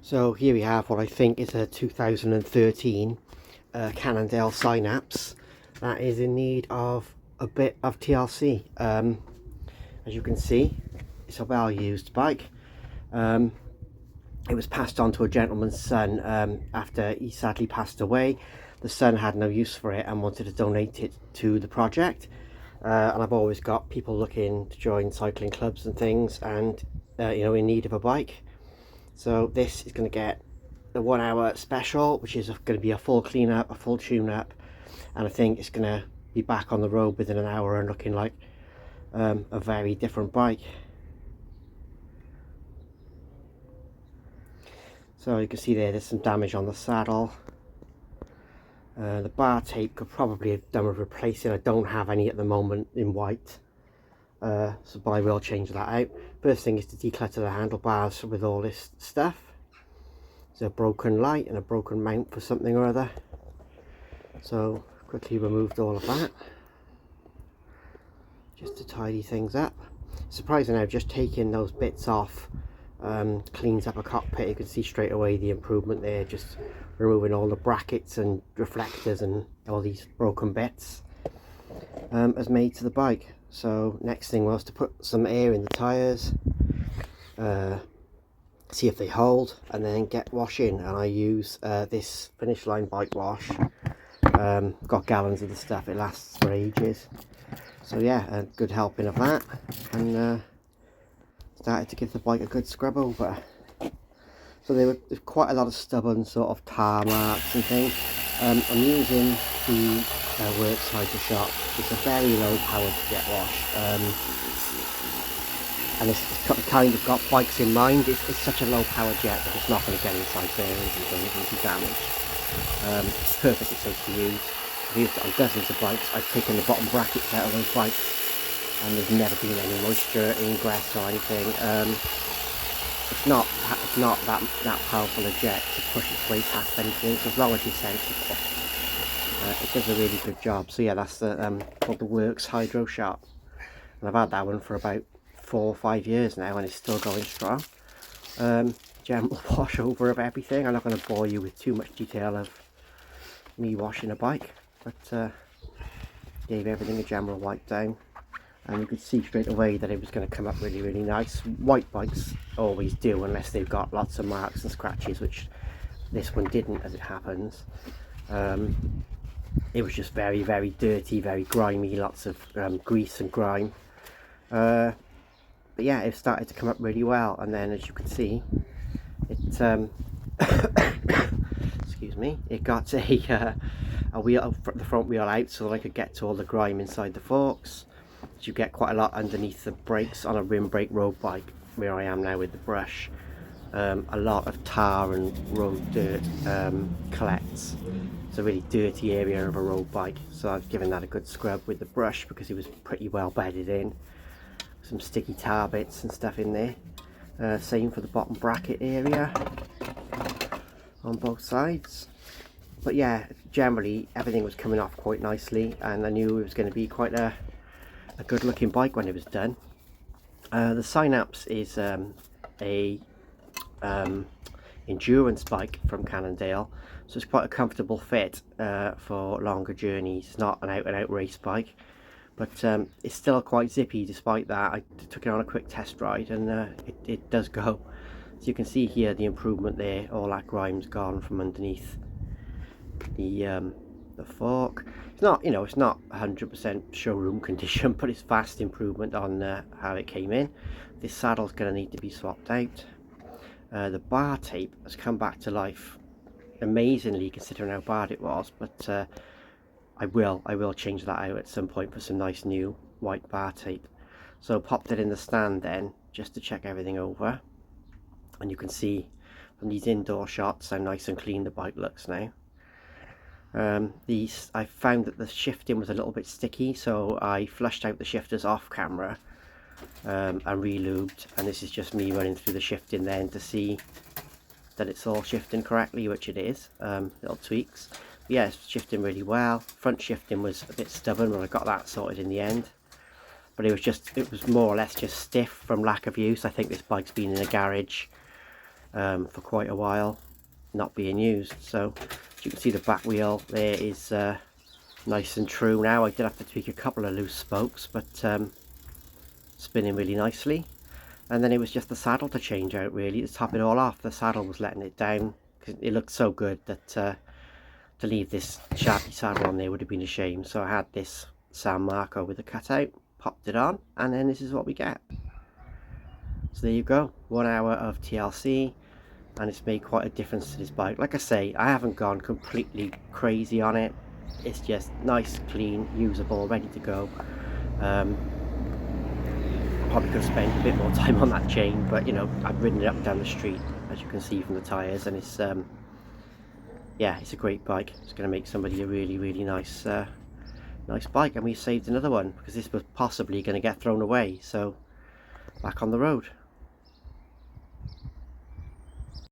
So here we have what I think is a 2013 Cannondale Synapse that is in need of a bit of TLC. As you can see, it's a well used bike. It was passed on to a gentleman's son after he sadly passed away. The son had no use for it and wanted to donate it to the project. And I've always got people looking to join cycling clubs and things, and in need of a bike. So this is going to get the 1 hour special, which is going to be a full clean-up, a full tune-up, and I think it's going to be back on the road within an hour and looking like a very different bike. So you can see there's some damage on the saddle. The bar tape could probably have done with replacing. I don't have any at the moment in white, but I will change that out. First thing is to declutter the handlebars with all this stuff. There's a broken light and a broken mount for something or other. So quickly removed all of that, just to tidy things up. Surprising how just taking those bits off cleans up a cockpit. You can see straight away the improvement there, just removing all the brackets and reflectors and all these broken bits as made to the bike. So next thing was to put some air in the tyres, see if they hold, and then get washing. And I use this Finish Line bike wash. Got gallons of the stuff, it lasts for ages. So yeah, a good helping of that, and started to give the bike a good scrub over. So there's quite a lot of stubborn sort of tar marks and things. I'm using the Works Hydro Shop. It's a very low powered jet wash, and it's kind of got bikes in mind. It's such a low power jet that it's not going to get inside bearings and things and be damaged. It's perfectly safe to use. I've used it on dozens of bikes. I've taken the bottom brackets out of those bikes and there's never been any moisture, ingress or anything. It's not that powerful a jet to push its way past anything, so as long as you're sensible, it does a really good job. So yeah, that's called the Works Hydro Shop, and I've had that one for about 4 or 5 years now, and it's still going strong. General wash over of everything. I'm not going to bore you with too much detail of me washing a bike, but gave everything a general wipe down. And you could see straight away that it was going to come up really, really nice. White bikes always do, unless they've got lots of marks and scratches, which this one didn't, as it happens. It was just very, very dirty, very grimy, lots of grease and grime. But yeah, it started to come up really well, and then as you can see, it excuse me, it got a wheel, the front wheel out, so that I could get to all the grime inside the forks. You get quite a lot underneath the brakes on a rim brake road bike, where I am now with the brush. A lot of tar and road dirt collects. It's a really dirty area of a road bike, so I've given that a good scrub with the brush because it was pretty well bedded in. Some sticky tar bits and stuff in there. Same for the bottom bracket area on both sides. But yeah, generally everything was coming off quite nicely, and I knew it was going to be quite a good looking bike when it was done. The Synapse is a endurance bike from Cannondale, so it's quite a comfortable fit for longer journeys. It's not an out and out race bike, but it's still quite zippy despite that. I took it on a quick test ride, and it does go. So you can see here the improvement there. All that grime's gone from underneath the fork. It's not, it's not 100% showroom condition, but it's vast improvement on how it came in. This saddle's going to need to be swapped out. The bar tape has come back to life amazingly, considering how bad it was, but I will change that out at some point for some nice new white bar tape. So popped it in the stand then, just to check everything over, and you can see from these indoor shots how nice and clean the bike looks now. I found that the shifting was a little bit sticky, so I flushed out the shifters off camera and re-lubed, and this is just me running through the shifting then to see that it's all shifting correctly, which it is. Little tweaks, but yeah, it's shifting really well. Front shifting was a bit stubborn, but I got that sorted in the end, but it was more or less just stiff from lack of use. I think this bike's been in a garage for quite a while, not being used. So as you can see, the back wheel there is nice and true now. I did have to tweak a couple of loose spokes, but spinning really nicely. And then it was just the saddle to change out, really, to top it all off. The saddle was letting it down because it looked so good that to leave this shabby saddle on there would have been a shame. So I had this San Marco with a cutout, popped it on, and then this is what we get. So there you go, 1 hour of TLC, and it's made quite a difference to this bike. Like I say, I haven't gone completely crazy on it. It's just nice, clean, usable, ready to go. Probably could have spent a bit more time on that chain, but you know, I've ridden it up and down the street, as you can see from the tyres, and it's yeah, it's a great bike. It's going to make somebody a really, really nice nice bike. And we saved another one because this was possibly going to get thrown away, so back on the road.